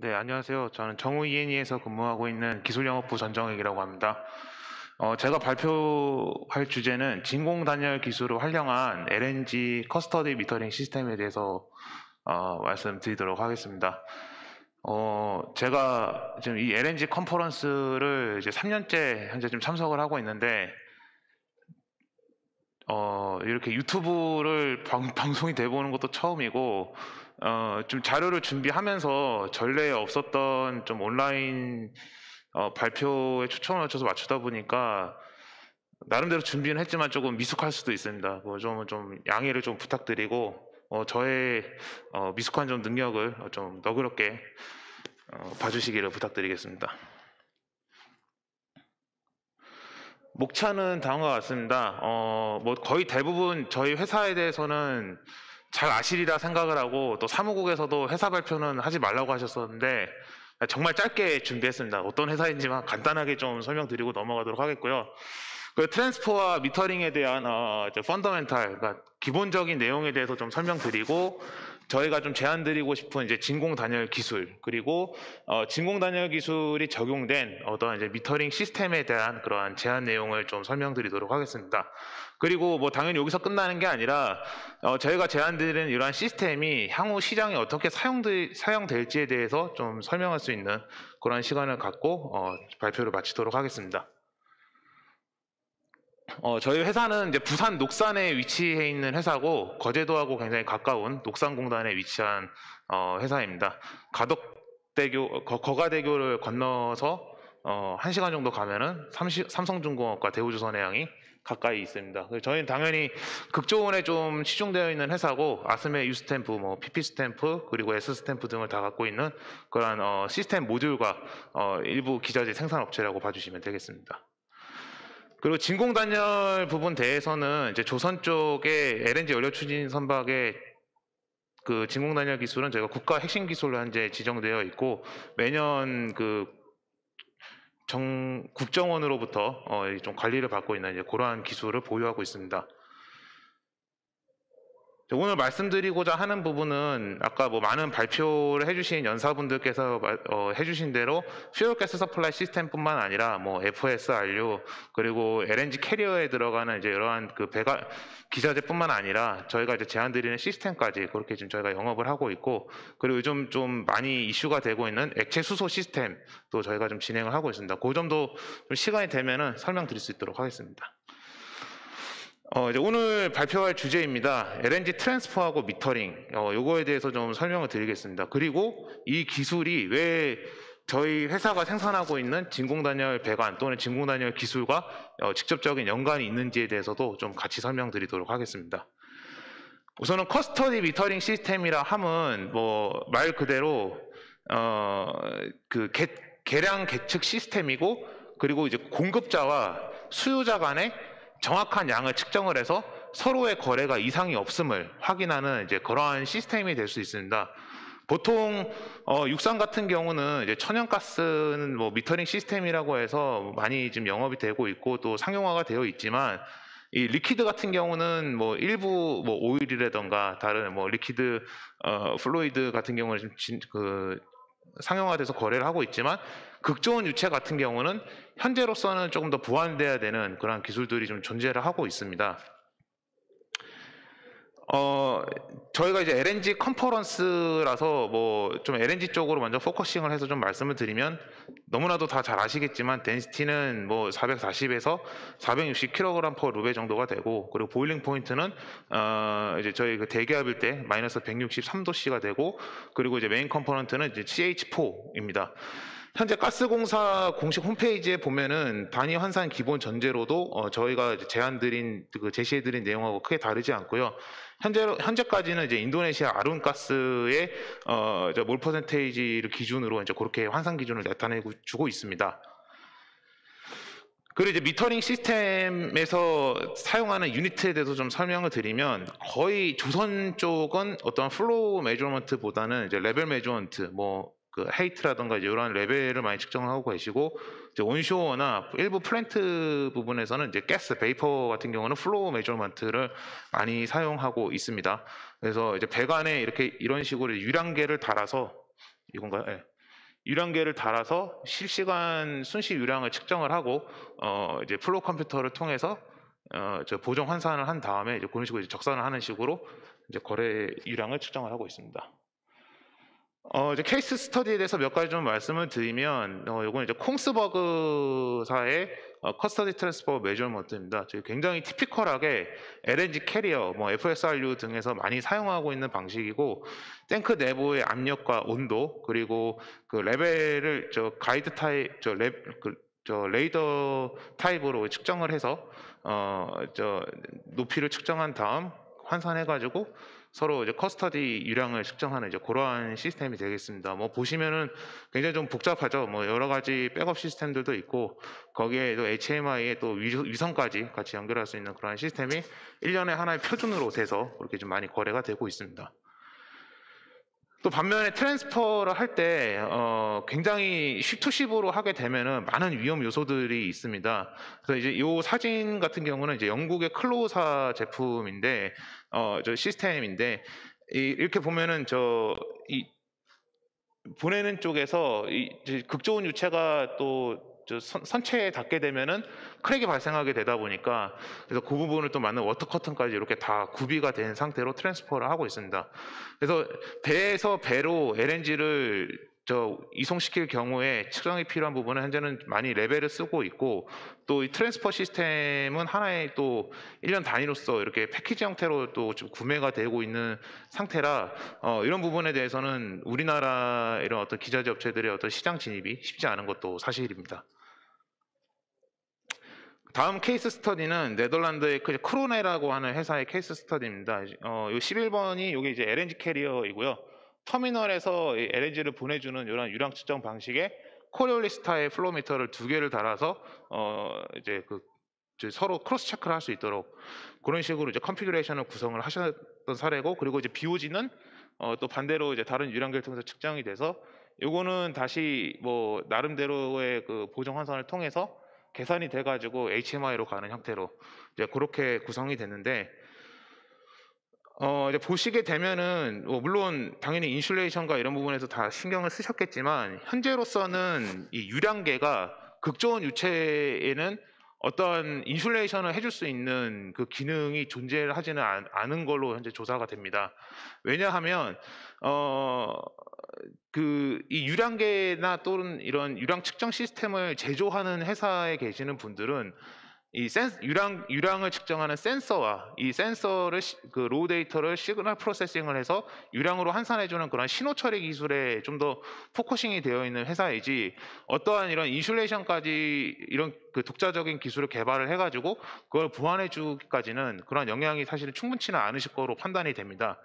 네, 안녕하세요. 저는 정우 E&E에서 근무하고 있는 기술영업부 전정익이라고 합니다. 제가 발표할 주제는 진공 단열 기술을 활용한 LNG 커스터디 미터링 시스템에 대해서 말씀드리도록 하겠습니다. 제가 지금 이 LNG 컨퍼런스를 이제 3년째 현재 좀 참석을 하고 있는데, 이렇게 유튜브를 방송이 돼보는 것도 처음이고, 좀 자료를 준비하면서 전례 없었던 좀 온라인 발표에 초청을 맞춰서 맞추다 보니까 나름대로 준비는 했지만 조금 미숙할 수도 있습니다. 좀 양해를 좀 부탁드리고 저의 미숙한 좀 능력을 좀 너그럽게 봐주시기를 부탁드리겠습니다. 목차는 다음과 같습니다. 뭐 거의 대부분 저희 회사에 대해서는 잘 아시리라 생각을 하고 또 사무국에서도 회사 발표는 하지 말라고 하셨었는데 정말 짧게 준비했습니다. 어떤 회사인지만 간단하게 좀 설명드리고 넘어가도록 하겠고요. 그 트랜스포와 미터링에 대한 펀더멘탈, 그러니까 기본적인 내용에 대해서 좀 설명드리고 저희가 좀 제안드리고 싶은 이제 진공 단열 기술, 그리고 진공 단열 기술이 적용된 어떤 이제 미터링 시스템에 대한 그러한 제안 내용을 좀 설명드리도록 하겠습니다. 그리고 뭐 당연히 여기서 끝나는 게 아니라 저희가 제안드리는 이러한 시스템이 향후 시장에 어떻게 사용될지에 대해서 좀 설명할 수 있는 그런 시간을 갖고 발표를 마치도록 하겠습니다. 저희 회사는 이제 부산 녹산에 위치해 있는 회사고 거제도하고 굉장히 가까운 녹산공단에 위치한 회사입니다. 거가대교를 건너서 1시간 정도 가면은 삼성중공업과 대우조선해양이 가까이 있습니다. 저희는 당연히 극조원에 좀 치중되어 있는 회사고 아스메 U스탬프, 뭐 PP 스탬프, 그리고 S 스탬프 등을 다 갖고 있는 그러한 시스템 모듈과 일부 기자재 생산업체라고 봐주시면 되겠습니다. 그리고 진공 단열 부분 대해서는 이제 조선 쪽에 LNG 연료 추진 선박의 그 진공 단열 기술은 저희가 국가 핵심 기술로 현재 지정되어 있고 매년 그 국정원으로부터 좀 관리를 받고 있는 이제 그러한 기술을 보유하고 있습니다. 오늘 말씀드리고자 하는 부분은 아까 뭐 많은 발표를 해주신 연사분들께서 해주신 대로 퓨얼 가스 서플라이 시스템뿐만 아니라 뭐 FSRU 그리고 LNG 캐리어에 들어가는 이제 이러한 그 기자재뿐만 아니라 저희가 이제 제안드리는 시스템까지 그렇게 지금 저희가 영업을 하고 있고, 그리고 요즘 좀 많이 이슈가 되고 있는 액체 수소 시스템도 저희가 좀 진행을 하고 있습니다. 그 점도 좀 시간이 되면은 설명드릴 수 있도록 하겠습니다. 이제 오늘 발표할 주제입니다. LNG 트랜스퍼하고 미터링, 요거에 대해서 좀 설명을 드리겠습니다. 그리고 이 기술이 왜 저희 회사가 생산하고 있는 진공단열 배관 또는 진공단열 기술과 직접적인 연관이 있는지에 대해서도 좀 같이 설명드리도록 하겠습니다. 우선은 커스터디 미터링 시스템이라 함은 뭐 말 그대로 그 계량 계측 시스템이고, 그리고 이제 공급자와 수요자 간의 정확한 양을 측정을 해서 서로의 거래가 이상이 없음을 확인하는 이제 그러한 시스템이 될 수 있습니다. 보통 육상 같은 경우는 이제 천연가스는 뭐 미터링 시스템이라고 해서 많이 지금 영업이 되고 있고 또 상용화가 되어 있지만, 이 리퀴드 같은 경우는 뭐 일부 뭐 오일이라던가 다른 뭐 리퀴드 플루이드 같은 경우는 그 상용화돼서 거래를 하고 있지만, 극저온 유체 같은 경우는 현재로서는 조금 더 보완돼야 되는 그런 기술들이 좀 존재를 하고 있습니다. 저희가 이제 LNG 컨퍼런스라서 뭐 좀 LNG 쪽으로 먼저 포커싱을 해서 좀 말씀을 드리면, 너무나도 다 잘 아시겠지만 덴시티는 뭐 440에서 460kg per 루베 정도가 되고, 그리고 보일링 포인트는 이제 저희 그 대기압일 때 마이너스 163도씨가 되고, 그리고 이제 메인 컴포넌트는 이제 CH4입니다. 현재 가스공사 공식 홈페이지에 보면은 단위 환산 기본 전제로도 저희가 제안드린 그 제시해드린 내용하고 크게 다르지 않고요. 현재까지는 이제 인도네시아 아룬가스의 몰 퍼센테이지를 기준으로 이제 그렇게 환산 기준을 나타내고 주고 있습니다. 그리고 이제 미터링 시스템에서 사용하는 유니트에 대해서 좀 설명을 드리면, 거의 조선 쪽은 어떤 플로우 메저먼트보다는 이제 레벨 메저먼트, 뭐 그 헤이트라던가 이런 레벨을 많이 측정하고 계시고, 이제 온쇼어나 일부 플랜트 부분에서는 이제 가스 베이퍼 같은 경우는 플로우 메저먼트를 많이 사용하고 있습니다. 그래서 이제 배관에 이렇게 이런 식으로 유량계를 달아서 이건가요? 네. 유량계를 달아서 실시간 순시 유량을 측정을 하고 이제 플로우 컴퓨터를 통해서 저 보정 환산을 한 다음에 이제 그런 식으로 이제 적산을 하는 식으로 이제 거래 유량을 측정을 하고 있습니다. 이제 케이스 스터디에 대해서 몇 가지 좀 말씀을 드리면, 요건 이제 콩스버그사의 커스터디 트랜스퍼 메저먼트입니다. 굉장히 티피컬하게 LNG 캐리어, 뭐 FSRU 등에서 많이 사용하고 있는 방식이고, 탱크 내부의 압력과 온도, 그리고 그 레벨을 저 가이드 타입, 저 레이더 타입으로 측정을 해서 저 높이를 측정한 다음 환산해가지고 서로 이제 커스터디 유량을 측정하는 이제 그러한 시스템이 되겠습니다. 뭐 보시면은 굉장히 좀 복잡하죠. 뭐 여러 가지 백업 시스템들도 있고 거기에 또 HMI에 또 위성까지 같이 연결할 수 있는 그러한 시스템이 1년에 하나의 표준으로 돼서 그렇게 좀 많이 거래가 되고 있습니다. 또 반면에 트랜스퍼를 할 때 굉장히 쉽투쉽으로 하게 되면은 많은 위험 요소들이 있습니다. 그래서 이제 이 사진 같은 경우는 이제 영국의 클로사 제품인데 저 시스템인데 이렇게 보면은 이 보내는 쪽에서 이제 극좋은 유체가 또 선체에 닿게 되면은 크랙이 발생하게 되다 보니까 그래서 그 부분을 또 맞는 워터 커튼까지 이렇게 다 구비가 된 상태로 트랜스퍼를 하고 있습니다. 그래서 배에서 배로 LNG를 이송시킬 경우에 측정이 필요한 부분은 현재는 많이 레벨을 쓰고 있고 또 이 트랜스퍼 시스템은 하나의 또 1년 단위로서 이렇게 패키지 형태로 또 좀 구매가 되고 있는 상태라 이런 부분에 대해서는 우리나라 이런 어떤 기자재 업체들의 어떤 시장 진입이 쉽지 않은 것도 사실입니다. 다음 케이스 스터디는 네덜란드의 크로네라고 하는 회사의 케이스 스터디입니다. 요 11번이 이게 이제 LNG 캐리어이고요. 터미널에서 LNG를 보내주는 이런 유량 측정 방식의 코리올리스타의 플로미터를 2개를 달아서 이제 서로 크로스 체크를 할 수 있도록 그런 식으로 이제 컨피그레이션을 구성을 하셨던 사례고, 그리고 이제 BOG는 또 반대로 이제 다른 유량계를 통해서 측정이 돼서 요거는 다시 뭐 나름대로의 그 보정 환산을 통해서 계산이 돼가지고 HMI로 가는 형태로 이제 그렇게 구성이 됐는데 이제 보시게 되면은 물론 당연히 인슐레이션과 이런 부분에서 다 신경을 쓰셨겠지만 현재로서는 이 유량계가 극저온 유체에는 어떤 인슐레이션을 해줄 수 있는 그 기능이 존재하지는 않은 걸로 현재 조사가 됩니다. 왜냐하면 이 유량계나 또는 이런 유량 측정 시스템을 제조하는 회사에 계시는 분들은 이 유량을 측정하는 센서와 이 센서를 그 로우 데이터를 시그널 프로세싱을 해서 유량으로 환산해주는 그런 신호 처리 기술에 좀 더 포커싱이 되어 있는 회사이지 어떠한 이런 인슐레이션까지 이런 그 독자적인 기술을 개발을 해가지고 그걸 보완해주기까지는 그런 영향이 사실은 충분치는 않으실 거로 판단이 됩니다.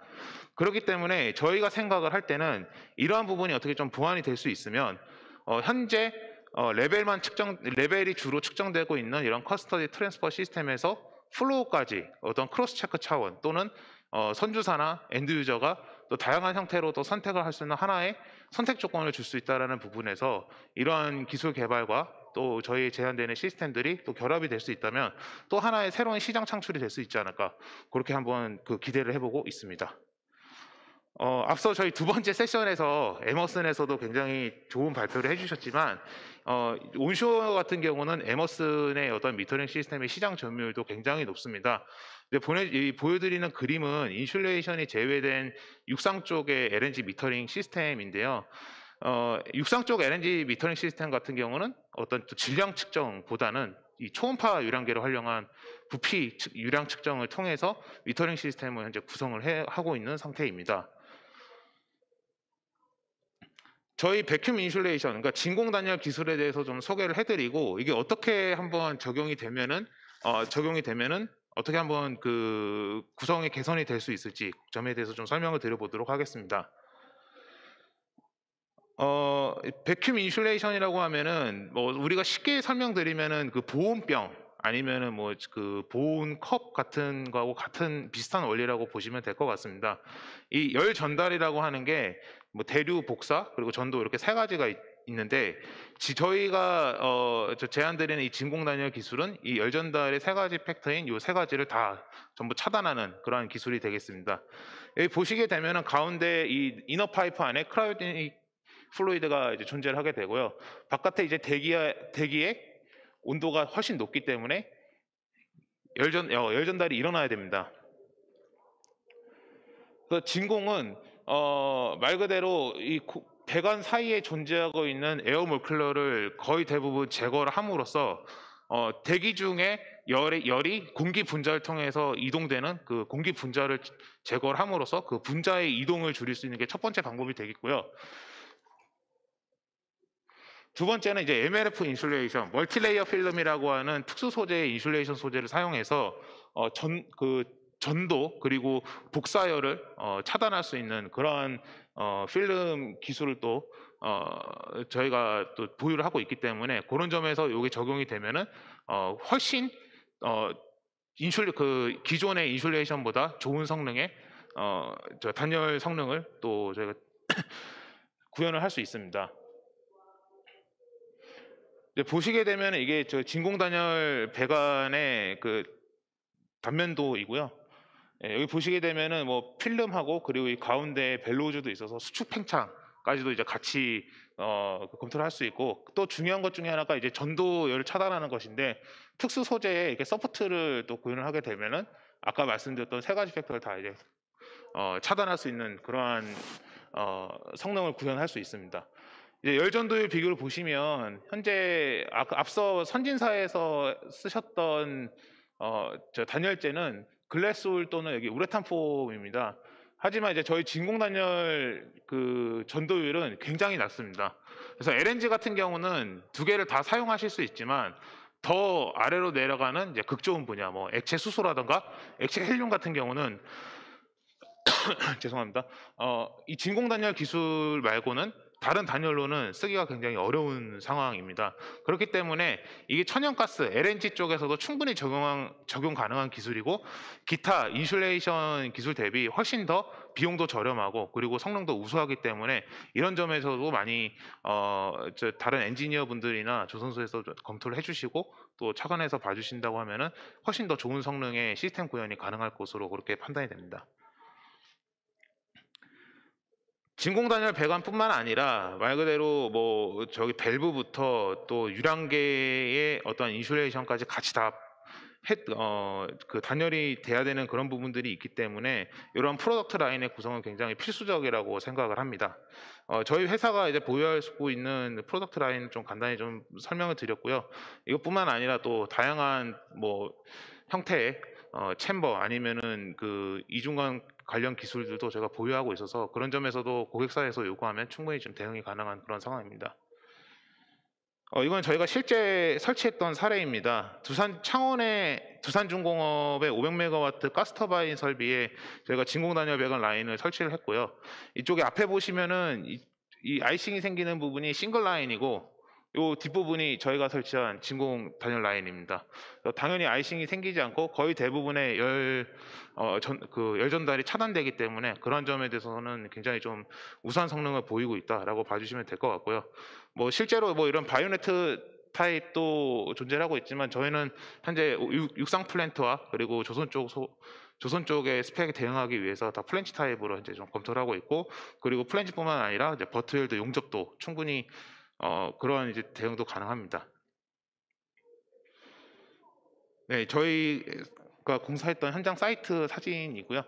그렇기 때문에 저희가 생각을 할 때는 이러한 부분이 어떻게 좀 보완이 될 수 있으면 현재 레벨이 주로 측정되고 있는 이런 커스터디 트랜스퍼 시스템에서 플로우까지 어떤 크로스 체크 차원 또는 선주사나 엔드 유저가 또 다양한 형태로 또 선택을 할 수 있는 하나의 선택 조건을 줄 수 있다는 부분에서 이러한 기술 개발과 또 저희 제한되는 시스템들이 또 결합이 될 수 있다면 또 하나의 새로운 시장 창출이 될 수 있지 않을까 그렇게 한번 기대를 해보고 있습니다. 앞서 저희 두 번째 세션에서 에머슨에서도 굉장히 좋은 발표를 해주셨지만 온쇼어 같은 경우는 에머슨의 어떤 미터링 시스템의 시장 점유율도 굉장히 높습니다. 보여드리는 그림은 인슐레이션이 제외된 육상 쪽의 LNG 미터링 시스템인데요. 육상 쪽 LNG 미터링 시스템 같은 경우는 어떤 질량 측정보다는 이 초음파 유량계를 활용한 부피 유량 측정을 통해서 미터링 시스템을 현재 구성을 하고 있는 상태입니다. 저희 백큐um 인슐레이션, 그러니까 진공 단열 기술에 대해서 좀 소개를 해드리고 이게 어떻게 한번 적용이 되면은 어떻게 한번 그 구성의 개선이 될 수 있을지 점에 대해서 좀 설명을 드려보도록 하겠습니다. 백큐um 인슐레이션이라고 하면은 뭐 우리가 쉽게 설명드리면은 그 보온병 아니면은 뭐 그 보온 컵 같은 거하고 같은 비슷한 원리라고 보시면 될 것 같습니다. 이 열 전달이라고 하는 게 뭐 대류, 복사 그리고 전도 이렇게 세 가지가 있는데 저희가 제안드리는 이 진공 단열 기술은 이 열 전달의 세 가지 팩터인 이 세 가지를 다 전부 차단하는 그러한 기술이 되겠습니다. 여기 보시게 되면은 가운데 이 이너 파이프 안에 크라이오제닉 플루이드가 이제 존재를 하게 되고요. 바깥에 이제 대기의 온도가 훨씬 높기 때문에 열전달이 일어나야 됩니다. 그래서 진공은 말 그대로 이 배관 사이에 존재하고 있는 에어 몰큘러를 거의 대부분 제거를 함으로써 대기 중에 열이 공기 분자를 통해서 이동되는 그 공기 분자를 제거를 함으로써 그 분자의 이동을 줄일 수 있는 게 첫 번째 방법이 되겠고요. 두 번째는 이제 MLF 인슐레이션, 멀티레이어 필름이라고 하는 특수 소재의 인슐레이션 소재를 사용해서 전도 그리고 복사열을 차단할 수 있는 그러한 필름 기술을 또 저희가 또 보유를 하고 있기 때문에 그런 점에서 이게 적용이 되면은 훨씬 기존의 인슐레이션보다 좋은 성능의 단열 성능을 또 저희가 구현을 할 수 있습니다. 보시게 되면 이게 저 진공 단열 배관의 그 단면도이고요. 여기 보시게 되면은 뭐 필름하고 그리고 이 가운데 벨로우즈도 있어서 수축 팽창까지도 이제 같이 검토를 할 수 있고, 또 중요한 것 중에 하나가 이제 전도열을 차단하는 것인데, 특수 소재에 이렇게 서포트를 또 구현을 하게 되면은 아까 말씀드렸던 세 가지 팩터를 다 이제 차단할 수 있는 그러한 성능을 구현할 수 있습니다. 이제 열전도율 비교를 보시면 현재 앞서 선진사에서 쓰셨던 저 단열재는 글래스울 또는 여기 우레탄 폼입니다. 하지만 이제 저희 진공 단열 그 전도율은 굉장히 낮습니다. 그래서 LNG 같은 경우는 두 개를 다 사용하실 수 있지만 더 아래로 내려가는 이제 극 좋은 분야, 뭐 액체 수소라든가 액체 헬륨 같은 경우는 죄송합니다. 이 진공 단열 기술 말고는 다른 단열로는 쓰기가 굉장히 어려운 상황입니다. 그렇기 때문에 이게 천연가스, LNG 쪽에서도 충분히 적용 가능한 기술이고, 기타 인슐레이션 기술 대비 훨씬 더 비용도 저렴하고 그리고 성능도 우수하기 때문에 이런 점에서도 많이 다른 엔지니어 분들이나 조선소에서 검토를 해주시고 또 착안해서 봐주신다고 하면은 훨씬 더 좋은 성능의 시스템 구현이 가능할 것으로 그렇게 판단이 됩니다. 진공 단열 배관뿐만 아니라 말 그대로 뭐 저기 밸브부터 또 유량계의 어떤 인슐레이션까지 같이 다 그 단열이 돼야 되는 그런 부분들이 있기 때문에 이런 프로덕트 라인의 구성은 굉장히 필수적이라고 생각을 합니다. 저희 회사가 이제 보유하고 있는 프로덕트 라인 좀 간단히 좀 설명을 드렸고요. 이것뿐만 아니라 또 다양한 뭐 형태의 챔버 아니면은 그 이중관 관련 기술들도 제가 보유하고 있어서 그런 점에서도 고객사에서 요구하면 충분히 좀 대응이 가능한 그런 상황입니다. 이건 저희가 실제 설치했던 사례입니다. 창원의 두산중공업의 500메가와트 가스터바인 설비에 저희가 진공단열 배관 라인을 설치를 했고요. 이쪽에 앞에 보시면은 이 아이싱이 생기는 부분이 싱글 라인이고, 이 뒷부분이 저희가 설치한 진공 단열 라인입니다. 당연히 아이싱이 생기지 않고 거의 대부분의 열 전달이 차단되기 때문에 그런 점에 대해서는 굉장히 좀 우수한 성능을 보이고 있다라고 봐주시면 될 것 같고요. 뭐 실제로 뭐 이런 바이오네트 타입도 존재를 하고 있지만 저희는 현재 육상 플랜트와 그리고 조선 쪽의 스펙에 대응하기 위해서 다 플랜지 타입으로 이제 좀 검토를 하고 있고, 그리고 플랜지뿐만 아니라 이제 버트웰드 용접도 충분히 그런 이제 대응도 가능합니다. 네, 저희가 공사했던 현장 사이트 사진이고요.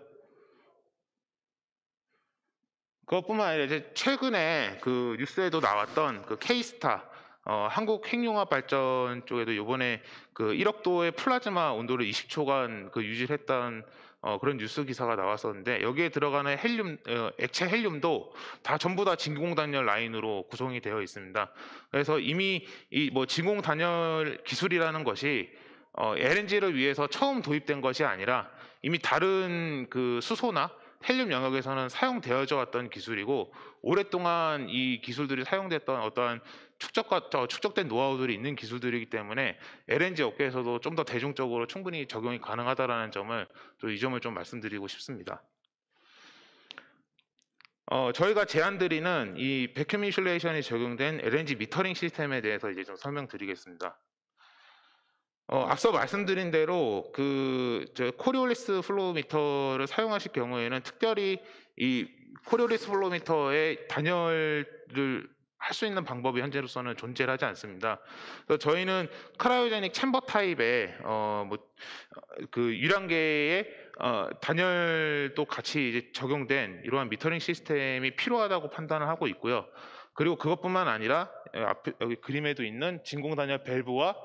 그것뿐만 아니라 이제 최근에 그 뉴스에도 나왔던 그 K스타 한국핵융합발전 쪽에도 이번에 그 1억도의 플라즈마 온도를 20초간 그 유지를 했던 그런 뉴스 기사가 나왔었는데, 여기에 들어가는 액체 헬륨도 다 전부 다 진공 단열 라인으로 구성이 되어 있습니다. 그래서 이미 이 뭐 진공 단열 기술이라는 것이 LNG를 위해서 처음 도입된 것이 아니라 이미 다른 그 수소나 헬륨 영역에서는 사용되어져 왔던 기술이고, 오랫동안 이 기술들이 사용됐던 어떠한 축적된 노하우들이 있는 기술들이기 때문에 LNG 업계에서도 좀 더 대중적으로 충분히 적용이 가능하다라는 점을 이 점을 좀 말씀드리고 싶습니다. 저희가 제안드리는 이 백큐 인슐레이션이 적용된 LNG 미터링 시스템에 대해서 이제 좀 설명드리겠습니다. 앞서 말씀드린 대로 그 코리올리스 플로우 미터를 사용하실 경우에는 특별히 이 코리올리스 플로우 미터의 단열을 할 수 있는 방법이 현재로서는 존재를 하지 않습니다. 그래서 저희는 크라이오제닉 챔버 타입의 그 유량계의 단열도 같이 이제 적용된 이러한 미터링 시스템이 필요하다고 판단을 하고 있고요. 그리고 그것뿐만 아니라 앞에 여기 그림에도 있는 진공 단열 밸브와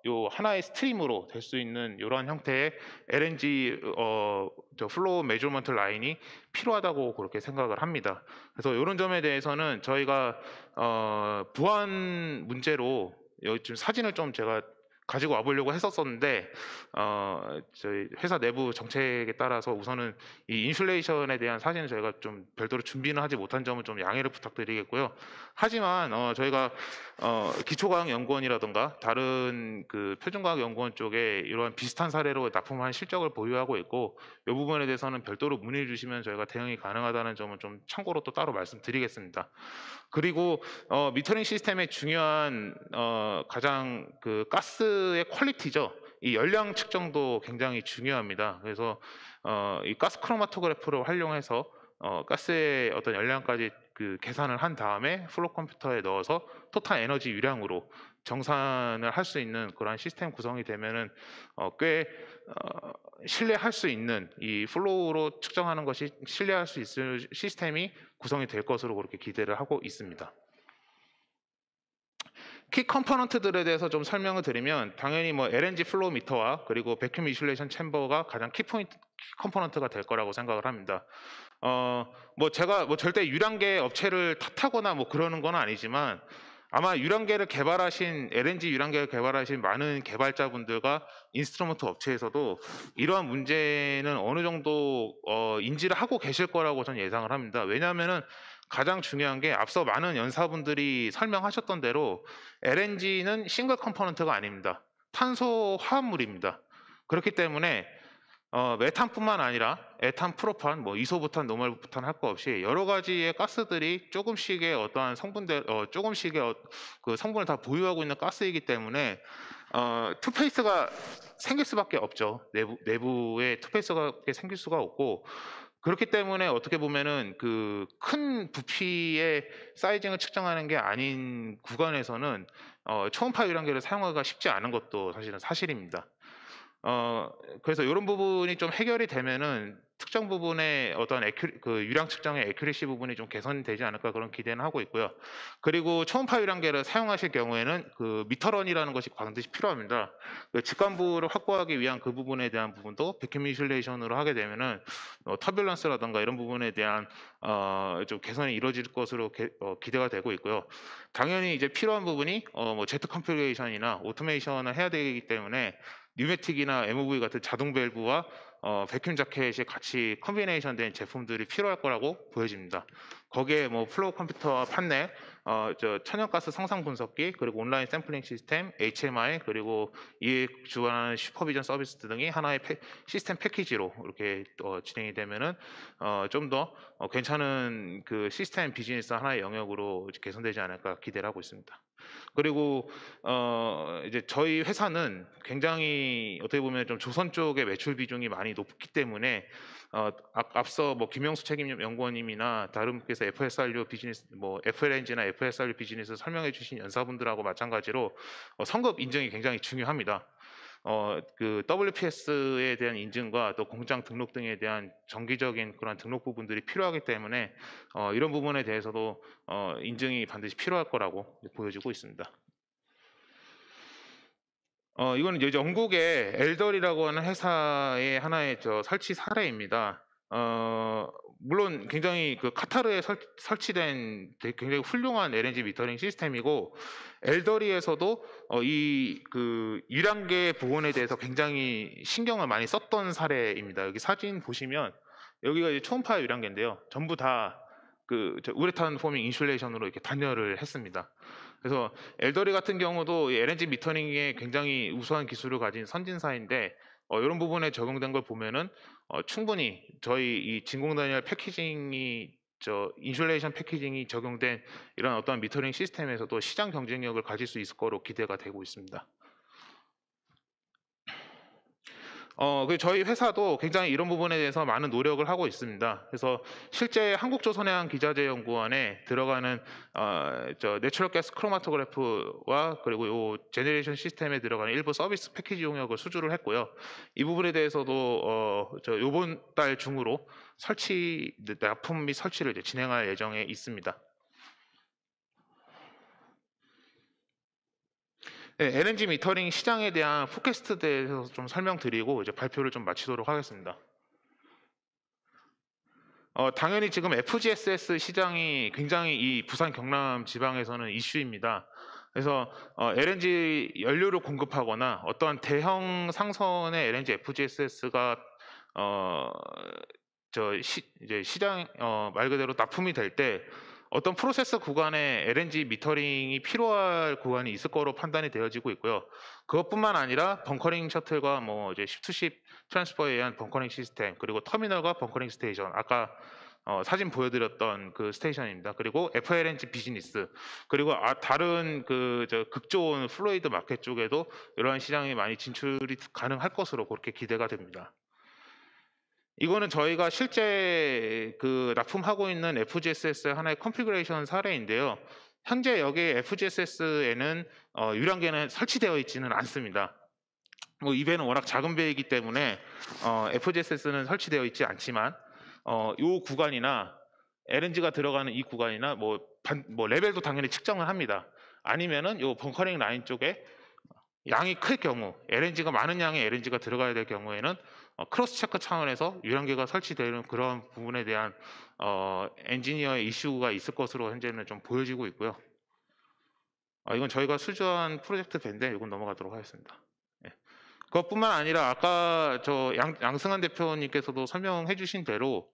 요 하나의 스트림으로 될 수 있는 이러한 형태의 LNG 플로우 메저먼트 라인이 필요하다고 그렇게 생각을 합니다. 그래서 이런 점에 대해서는 저희가 보안 문제로 여기 좀 사진을 좀 제가 가지고 와보려고 했었었는데 저희 회사 내부 정책에 따라서 우선은 이 인슐레이션에 대한 사진을 저희가 좀 별도로 준비는 하지 못한 점은 좀 양해를 부탁드리겠고요. 하지만 저희가 기초과학연구원이라든가 다른 그 표준과학연구원 쪽에 이러한 비슷한 사례로 납품한 실적을 보유하고 있고 이 부분에 대해서는 별도로 문의해 주시면 저희가 대응이 가능하다는 점은 좀 참고로 또 따로 말씀드리겠습니다. 그리고 미터링 시스템의 중요한 가장 그 가스의 퀄리티죠. 이 열량 측정도 굉장히 중요합니다. 그래서 이 가스 크로마토그래프를 활용해서 가스의 어떤 열량까지 그 계산을 한 다음에 플로 컴퓨터에 넣어서 토탈 에너지 유량으로 정산을 할 수 있는 그런 시스템 구성이 되면은 꽤 신뢰할 수 있는 이 플로우로 측정하는 것이 신뢰할 수 있을 시스템이 구성이 될 것으로 그렇게 기대를 하고 있습니다. 키 컴포넌트들에 대해서 좀 설명을 드리면 당연히 뭐 LNG 플로우 미터와 그리고 베큐um 이슐레이션 챔버가 가장 키 컴포넌트가 될 거라고 생각을 합니다. 뭐 제가 뭐 절대 유량계 업체를 탓하거나 뭐 그러는 건 아니지만 아마 유량계를 개발하신 LNG 유량계를 개발하신 많은 개발자분들과 인스트루먼트 업체에서도 이러한 문제는 어느 정도 인지를 하고 계실 거라고 저는 예상을 합니다. 왜냐하면은 가장 중요한 게 앞서 많은 연사분들이 설명하셨던 대로 LNG는 싱글 컴포넌트가 아닙니다. 탄소 화합물입니다. 그렇기 때문에 메탄뿐만 아니라 에탄, 프로판, 뭐 이소부탄, 노멀부탄 할 거 없이 여러 가지의 가스들이 조금씩의 어떠한 성분들, 조금씩의 그 성분을 다 보유하고 있는 가스이기 때문에 투페이스가 생길 수밖에 없죠. 내부에 투페이스가 생길 수가 없고 그렇기 때문에 어떻게 보면은 그 큰 부피의 사이징을 측정하는 게 아닌 구간에서는 초음파 유량계를 사용하기가 쉽지 않은 것도 사실은 사실입니다. 그래서 이런 부분이 좀 해결이 되면은 특정 부분의 어떤 그 유량 측정의 애큐리시 부분이 좀 개선되지 않을까 그런 기대는 하고 있고요. 그리고 초음파 유량계를 사용하실 경우에는 그 미터런이라는 것이 반드시 필요합니다. 그 직관부를 확보하기 위한 그 부분에 대한 부분도 베큐um 이슐레이션으로 하게 되면은 터뷸런스라든가 이런 부분에 대한 좀 개선이 이루어질 것으로 기대가 되고 있고요. 당연히 이제 필요한 부분이 뭐 제트 컴퓨레이션이나 오토메이션을 해야 되기 때문에 뉴매틱이나 MOV 같은 자동 밸브와 베큐um 자켓이 같이 컨비네이션 된 제품들이 필요할 거라고 보여집니다. 거기에 뭐 플로우 컴퓨터와 판넬, 천연가스 성상 분석기, 그리고 온라인 샘플링 시스템, HMI, 그리고 이에 주관하는 슈퍼비전 서비스 등이 하나의 시스템 패키지로 이렇게 진행이 되면은 좀 더 괜찮은 그 시스템 비즈니스 하나의 영역으로 개선되지 않을까 기대를 하고 있습니다. 그리고 이제 저희 회사는 굉장히 어떻게 보면 좀 조선 쪽의 매출 비중이 많이 높기 때문에 앞서 뭐 김영수 책임연구원님이나 다른 분께서 FSRU 비즈니스 뭐 FLNG나 FSRU 비즈니스 설명해 주신 연사분들하고 마찬가지로 성급 인증이 굉장히 중요합니다. 그 WPS에 대한 인증과 또 공장 등록 등에 대한 정기적인 그런 등록 부분들이 필요하기 때문에 이런 부분에 대해서도 인증이 반드시 필요할 거라고 보여지고 있습니다. 이거는 이제 영국의 엘덜이라고 하는 회사의 하나의 설치 사례입니다. 물론 굉장히 그 카타르에 설치된 굉장히 훌륭한 LNG 미터링 시스템이고 엘더리에서도 이 그 유량계 보온에 대해서 굉장히 신경을 많이 썼던 사례입니다. 여기 사진 보시면 여기가 이제 초음파 유량계인데요. 전부 다 그 우레탄 포밍 인슐레이션으로 이렇게 단열을 했습니다. 그래서 엘더리 같은 경우도 LNG 미터링에 굉장히 우수한 기술을 가진 선진사인데 이런 부분에 적용된 걸 보면은 충분히 저희 이 진공 단열 패키징이 인슐레이션 패키징이 적용된 이런 어떤 미터링 시스템에서도 시장 경쟁력을 가질 수 있을 거로 기대가 되고 있습니다. 저희 회사도 굉장히 이런 부분에 대해서 많은 노력을 하고 있습니다. 그래서 실제 한국조선해양기자재연구원에 들어가는 내추럴 가스 크로마토그래프와 그리고 요 제너레이션 시스템에 들어가는 일부 서비스 패키지 용역을 수주를 했고요. 이 부분에 대해서도 요번 달 중으로 납품 및 설치를 이제 진행할 예정에 있습니다. 네, LNG 미터링 시장에 대한 포캐스트에 대해서 좀 설명드리고 이제 발표를 좀 마치도록 하겠습니다. 당연히 지금 FGSS 시장이 굉장히 이 부산 경남 지방에서는 이슈입니다. 그래서 LNG 연료를 공급하거나 어떠한 대형 상선의 LNG FGSS가 이제 시장 말 그대로 납품이 될 때 어떤 프로세스 구간에 LNG 미터링이 필요할 구간이 있을 거로 판단이 되어지고 있고요. 그것뿐만 아니라 벙커링 셔틀과 뭐 이제 십2십 트랜스퍼에 의한 벙커링 시스템, 그리고 터미널과 벙커링 스테이션, 아까 사진 보여드렸던 그 스테이션입니다. 그리고 FLNG 비즈니스, 그리고 다른 극좋은 플루이드 마켓 쪽에도 이러한 시장이 많이 진출이 가능할 것으로 그렇게 기대가 됩니다. 이거는 저희가 실제 납품하고 있는 FGSS의 하나의 컨피그레이션 사례인데요. 현재 여기 FGSS에는 유량계는 설치되어 있지는 않습니다. 뭐 이 배는 워낙 작은 배이기 때문에 FGSS는 설치되어 있지 않지만 이 구간이나 LNG가 들어가는 이 구간이나 뭐 레벨도 당연히 측정을 합니다. 아니면은 이 벙커링 라인 쪽에 양이 클 경우, LNG가 많은 양의 LNG가 들어가야 될 경우에는 크로스 체크 차원에서 유량계가 설치되는 그런 부분에 대한 엔지니어의 이슈가 있을 것으로 현재는 좀 보여지고 있고요. 이건 저희가 수주한 프로젝트 배인데 이건 넘어가도록 하겠습니다. 예. 그것뿐만 아니라 아까 양승환 대표님께서도 설명해 주신 대로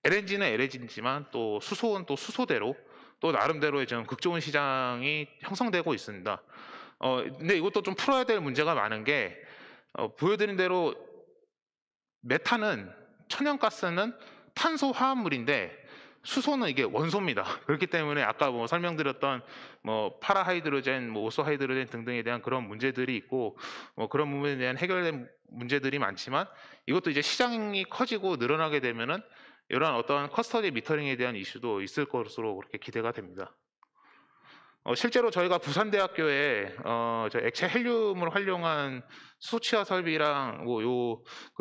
LNG는 LNG지만 또 수소는 또 수소대로 또 나름대로의 좀 극좋은 시장이 형성되고 있습니다. 근데 이것도 좀 풀어야 될 문제가 많은 게 보여드린 대로 메탄은 천연가스는 탄소 화합물인데 수소는 이게 원소입니다. 그렇기 때문에 아까 뭐 설명드렸던 뭐 파라하이드로젠, 뭐 오소하이드로젠 등등에 대한 그런 문제들이 있고 그런 부분에 대한 해결된 문제들이 많지만 이것도 이제 시장이 커지고 늘어나게 되면은 이러한 어떠한 커스터디 미터링에 대한 이슈도 있을 것으로 그렇게 기대가 됩니다. 실제로 저희가 부산대학교에 액체 헬륨을 활용한 수소치화 설비랑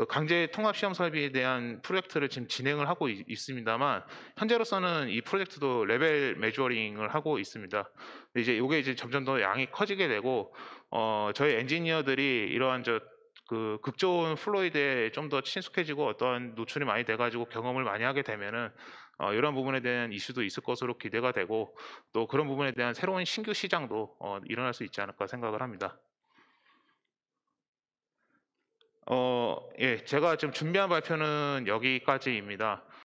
강제 통합 시험 설비에 대한 프로젝트를 지금 진행을 하고 있습니다만 현재로서는 이 프로젝트도 레벨 메저링을 하고 있습니다. 이제 이게 이제 점점 더 양이 커지게 되고 저희 엔지니어들이 이러한 극좋은 플루이드에 좀 더 친숙해지고 어떠한 노출이 많이 돼가지고 경험을 많이 하게 되면은 이런 부분에 대한 이슈도 있을 것으로 기대가 되고 또 그런 부분에 대한 새로운 신규 시장도 일어날 수 있지 않을까 생각을 합니다. 예, 제가 지금 준비한 발표는 여기까지입니다.